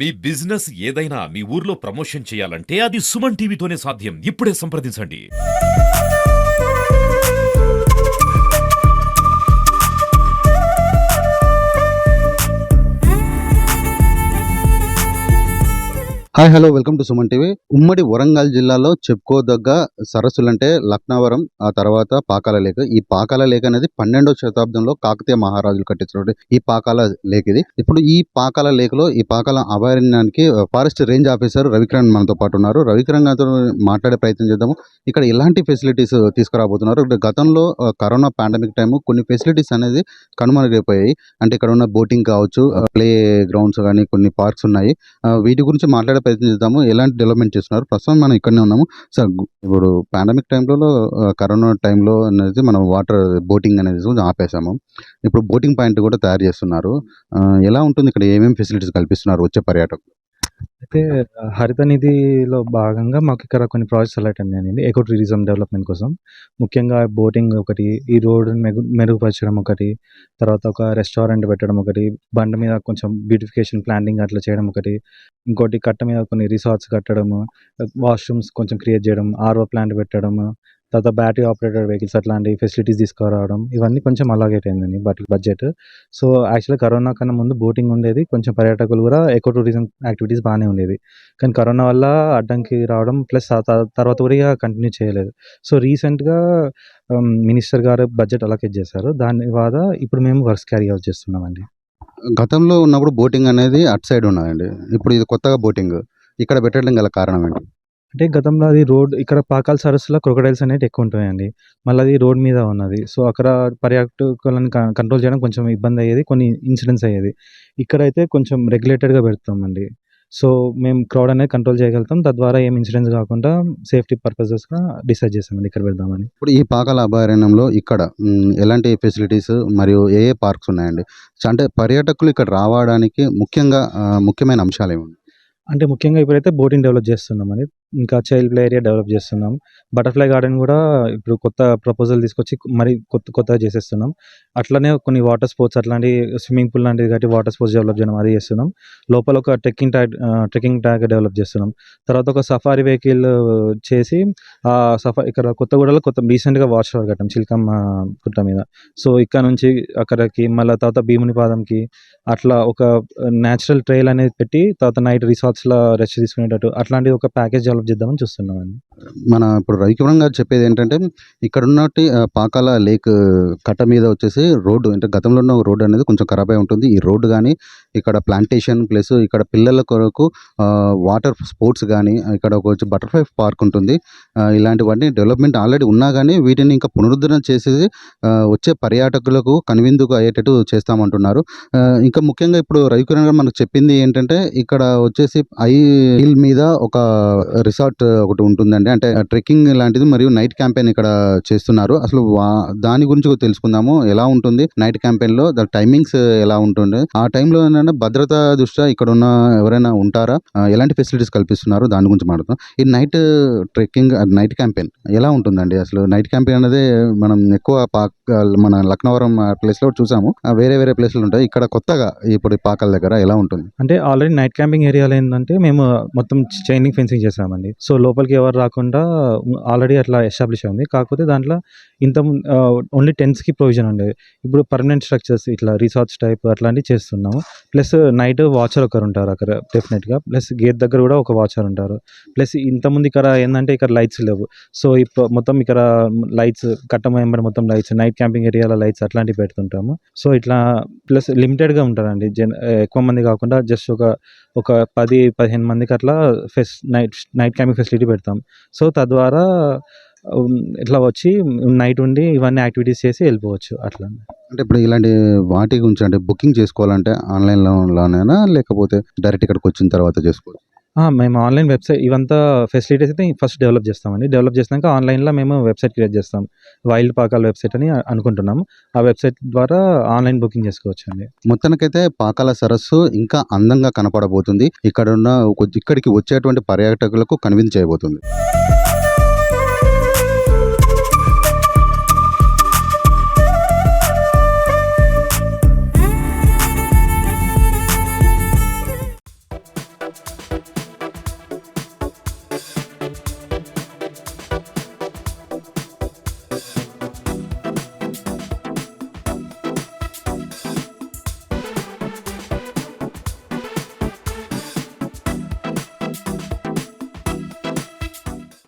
మీ business ఏదైనా మీ ఊర్లో promotion చేయాలంటే అది సుమన్ టీవీతోనే సాధ్యం. ఇప్పుడే సంప్రదించండి. Hi hello welcome to Suman TV. ఉమ్మడి వరంగల్ జిల్లాలో చెప్పుకోదగ్గ సరస్సులంటే లక్నవరం, ఆ తర్వాత పాకాల లేక్. ఈ పాకాల లేక్ అనేది 12వ శతాబ్దంలో కాకతీయ మహారాజులు కట్టించినటువంటి ఈ పాకాల లేక్ ఇది. ఇప్పుడు ఈ పాకాల లేక్ లో ఈ పాకాల అభయారణ్యానికి ఫారెస్ట్ రేంజ్ ఆఫీసర్ రవికిరణ్ మనతో పాటు ఉన్నారు. రవికిరణ్ గారితో మాట్లాడే ప్రయత్నం చేద్దాము. ఇక్కడ ఎలాంటి ఫెసిలిటీస్ తీసుకురాబోతున్నారు? గతంలో కరోనా పాండమిక్ టైం కొన్ని ఫెసిలిటీస్ అనేది కనుమరుగైపోయాయి. అంటే ఇక్కడ ఉన్న బోటింగ్ కావచ్చు, ప్లే గ్రౌండ్స్ కానీ కొన్ని పార్క్స్ ఉన్నాయి. వీటి గురించి మాట్లాడే ప్రయత్నం చేద్దాము. ఎలాంటి డెవలప్మెంట్ చేస్తున్నారు? ప్రస్తుతం మనం ఇక్కడనే ఉన్నాము సార్. ఇప్పుడు పాండమిక్ టైంలో కరోనా టైంలో అనేది మనం వాటర్ బోటింగ్ అనేది ఆపేసాము. ఇప్పుడు బోటింగ్ పాయింట్ కూడా తయారు చేస్తున్నారు. ఎలా ఉంటుంది ఇక్కడ? ఏమేమి ఫెసిలిటీస్ కల్పిస్తున్నారు వచ్చే పర్యాటకులు? అయితే హరిత నిధిలో భాగంగా మాకు ఇక్కడ కొన్ని ప్రాజెక్ట్స్ సెలెక్ట్ అయినాయండి ఎకో టూరిజం డెవలప్మెంట్ కోసం. ముఖ్యంగా బోటింగ్ ఒకటి, ఈ రోడ్డుని మెరుగుపరచడం ఒకటి, తర్వాత ఒక రెస్టారెంట్ పెట్టడం ఒకటి, బండ మీద కొంచెం బ్యూటిఫికేషన్ ప్లాంటింగ్ అట్లా చేయడం ఒకటి, ఇంకోటి కట్ట మీద కొన్ని రిసార్ట్స్ కట్టడము, వాష్రూమ్స్ కొంచెం క్రియేట్ చేయడం, ఆర్ఓ ప్లాంట్ పెట్టడము, తర్వాత బ్యాటరీ ఆపరేటెడ్ వెహికల్స్ అట్లాంటి ఫెసిలిటీస్ తీసుకురావడం, ఇవన్నీ కొంచెం అలాగేట్ అయిందండి బడ్జెట్. సో యాక్చువల్గా కరోనా కన్నా ముందు బోటింగ్ ఉండేది, కొంచెం పర్యాటకులు కూడా ఎకో టూరిజం యాక్టివిటీస్ బాగానే ఉండేది. కానీ కరోనా వల్ల అడ్డంకి రావడం ప్లస్ తర్వాత కూడా ఇక కంటిన్యూ చేయలేదు. సో రీసెంట్గా మినిస్టర్ గారు బడ్జెట్ అలొకేట్ చేశారు. దాని ద్వారా ఇప్పుడు మేము వర్క్స్ క్యారీ అవుట్ చేస్తున్నామండి. గతంలో ఉన్నప్పుడు బోటింగ్ అనేది అటు సైడ్ ఉన్నదండి. ఇప్పుడు ఇది కొత్తగా బోటింగ్ ఇక్కడ పెట్టడం గల కారణం ఏంటి? అంటే గతంలో అది రోడ్, ఇక్కడ పాకాల సరస్సులో క్రొకడైల్స్ అనేవి ఎక్కువ ఉంటాయండి. మళ్ళీ అది రోడ్ మీద ఉన్నది. సో అక్కడ పర్యాటకులను కంట్రోల్ చేయడం కొంచెం ఇబ్బంది అయ్యేది, కొన్ని ఇన్సిడెంట్స్ అయ్యేది. ఇక్కడైతే కొంచెం రెగ్యులేటెడ్గా పెడతామండి. సో మేము క్రౌడ్ అనేది కంట్రోల్ చేయగలుగుతాం. తద్వారా ఏం ఇన్సిడెంట్స్ కాకుండా సేఫ్టీ పర్పసెస్గా డిసైడ్ చేసామండి ఇక్కడ పెడదామని. ఇప్పుడు ఈ పాకాల అభయారణ్యంలో ఇక్కడ ఎలాంటి ఫెసిలిటీస్ మరియు ఏ ఏ పార్క్స్ ఉన్నాయండి? అంటే పర్యాటకులు ఇక్కడ రావడానికి ముఖ్యమైన అంశాలు ఏమి? అంటే ముఖ్యంగా ఇప్పుడైతే బోటింగ్ డెవలప్ చేస్తున్నామని, ఇంకా చైల్డ్ ప్లే ఏరియా డెవలప్ చేస్తున్నాం. బటర్ఫ్లై గార్డెన్ కూడా ఇప్పుడు కొత్త ప్రపోజల్ తీసుకొచ్చి మరి కొత్తగా చేసేస్తున్నాం. అట్లనే కొన్ని వాటర్ స్పోర్ట్స్, అట్లాంటి స్విమ్మింగ్ పూల్ లాంటిది కాబట్టి వాటర్ స్పోర్ట్స్ డెవలప్ చేయడం అది చేస్తున్నాం. లోపల ఒక ట్రెక్కింగ్ ట్రాక్ డెవలప్ చేస్తున్నాం. తర్వాత ఒక సఫారీ వెహికల్ చేసి ఇక్కడ కొత్తగూడలో రీసెంట్గా వాచ్ టవర్ కట్టాం చిల్కమ్మ గుట్ట మీద. సో ఇక్కడ నుంచి అక్కడికి మళ్ళీ తర్వాత భీముని పాదంకి అట్లా ఒక న్యాచురల్ ట్రైల్ అనేది పెట్టి తర్వాత నైట్ రిసార్ట్స్లో రెస్ట్ తీసుకునేటట్టు అట్లాంటి ఒక ప్యాకేజ్ డెవలప్ చేద్దామని చూస్తున్నామండి. మన ఇప్పుడు రవికిరణ్ గారు చెప్పేది ఏంటంటే ఇక్కడ ఉన్నట్టు పాకాల లేక్ కట్ట మీద వచ్చేసి రోడ్డు, అంటే గతంలో ఉన్న రోడ్డు అనేది కొంచెం ఖరాబ్ అయి ఉంటుంది. ఈ రోడ్డు కానీ ఇక్కడ ప్లాంటేషన్ ప్లస్ ఇక్కడ పిల్లల కొరకు వాటర్ స్పోర్ట్స్ కానీ ఇక్కడ ఒక బటర్ఫ్లై పార్క్ ఉంటుంది. ఇలాంటివన్నీ డెవలప్మెంట్ ఆల్రెడీ ఉన్నా కానీ వీటిని ఇంకా పునరుద్ధరణ చేసేది వచ్చే పర్యాటకులకు కనువిందుకు అయ్యేటట్టు చేస్తామంటున్నారు. ఇంకా ముఖ్యంగా ఇప్పుడు రవికిరణ్ గారు మనకు చెప్పింది ఏంటంటే ఇక్కడ వచ్చేసి హిల్ మీద ఒక రిసార్ట్ ఒకటి ఉంటుందండి, అంటే ట్రెక్కింగ్ లాంటిది మరియు నైట్ క్యాంపెయిన్ ఇక్కడ చేస్తున్నారు. అసలు దాని గురించి తెలుసుకుందాము. ఎలా ఉంటుంది నైట్ క్యాంపెయిన్ లో, ద టైమింగ్స్ ఎలా ఉంటుంది, ఆ టైంలో ఏంటంటే భద్రతా దృష్ట్యా ఇక్కడ ఉన్న ఎవరైనా ఉంటారా, ఎలాంటి ఫెసిలిటీస్ కల్పిస్తున్నారు, దాని గురించి మాట్లాడుతాం. ఈ నైట్ ట్రెక్కింగ్ నైట్ క్యాంపెయిన్ ఎలా ఉంటుందండి? అసలు నైట్ క్యాంపెయిన్ అనేది మనం ఎక్కువ మన లక్నవరం ప్లేస్ లో చూసాము, వేరే ప్లేస్లు ఉంటాయి. ఇక్కడ కొత్తగా ఇప్పుడు పాకాల దగ్గర ఎలా ఉంటుంది? అంటే ఆల్రెడీ నైట్ క్యాంపింగ్ ఏరియాలో ఏంటంటే మేము మొత్తం చైనింగ్ ఫెన్సింగ్ చేసామండి. సో లోపలికి ఎవరు రాకుండా ఆల్రెడీ అట్లా ఎస్టాబ్లిష్ అయింది. కాకపోతే దాంట్లో ఇంత ఓన్లీ టెంట్స్కి ప్రొవిజన్ ఉండేది. ఇప్పుడు పర్మనెంట్ స్ట్రక్చర్స్ ఇట్లా రిసార్ట్స్ టైప్ అట్లాంటివి చేస్తున్నాము. ప్లస్ నైట్ వాచర్ ఒకరు ఉంటారు అక్కడ డెఫినెట్గా, ప్లస్ గేట్ దగ్గర కూడా ఒక వాచర్ ఉంటారు. ప్లస్ ఇంతకుముందు ఇక్కడ ఏంటంటే ఇక్కడ లైట్స్ లేవు. సో ఇప్పుడు మొత్తం ఇక్కడ లైట్స్ కట్టమేంబడి మొత్తం లైట్స్, నైట్ క్యాంపింగ్ ఏరియాలో లైట్స్ అట్లాంటివి పెడుతుంటాము. సో ఇట్లా ప్లస్ లిమిటెడ్గా ఉంటారండి, ఎక్కువ మంది కాకుండా జస్ట్ ఒక 10-15 మందికి అట్లా నైట్ క్యాంపింగ్ ఫెసిలిటీ పెడతాం. సో తద్వారా ఇట్లా వచ్చి నైట్ ఉండి ఇవన్నీ యాక్టివిటీస్ చేసి వెళ్ళిపోవచ్చు అట్లా. అంటే ఇప్పుడు ఇలాంటి వాటి గురించి అంటే బుకింగ్ చేసుకోవాలంటే ఆన్లైన్లోనేనా లేకపోతే డైరెక్ట్ ఇక్కడికి వచ్చిన తర్వాత చేసుకోవచ్చు? మేము ఆన్లైన్ వెబ్సైట్ ఇవంతా ఫెసిలిటీస్ అయితే ఫస్ట్ డెవలప్ చేస్తామండి. డెవలప్ చేసినాక ఆన్లైన్లో మేము వెబ్సైట్ క్రియేట్ చేస్తాం. వైల్డ్ పాకాల వెబ్సైట్ అని అనుకుంటున్నాము. ఆ వెబ్సైట్ ద్వారా ఆన్లైన్ బుకింగ్ చేసుకోవచ్చు అండి. మొత్తానికైతే పాకాల సరస్సు ఇంకా అందంగా కనపడబోతుంది. ఇక్కడికి వచ్చేటువంటి పర్యాటకులకు కన్విన్స్ చేయబోతుంది.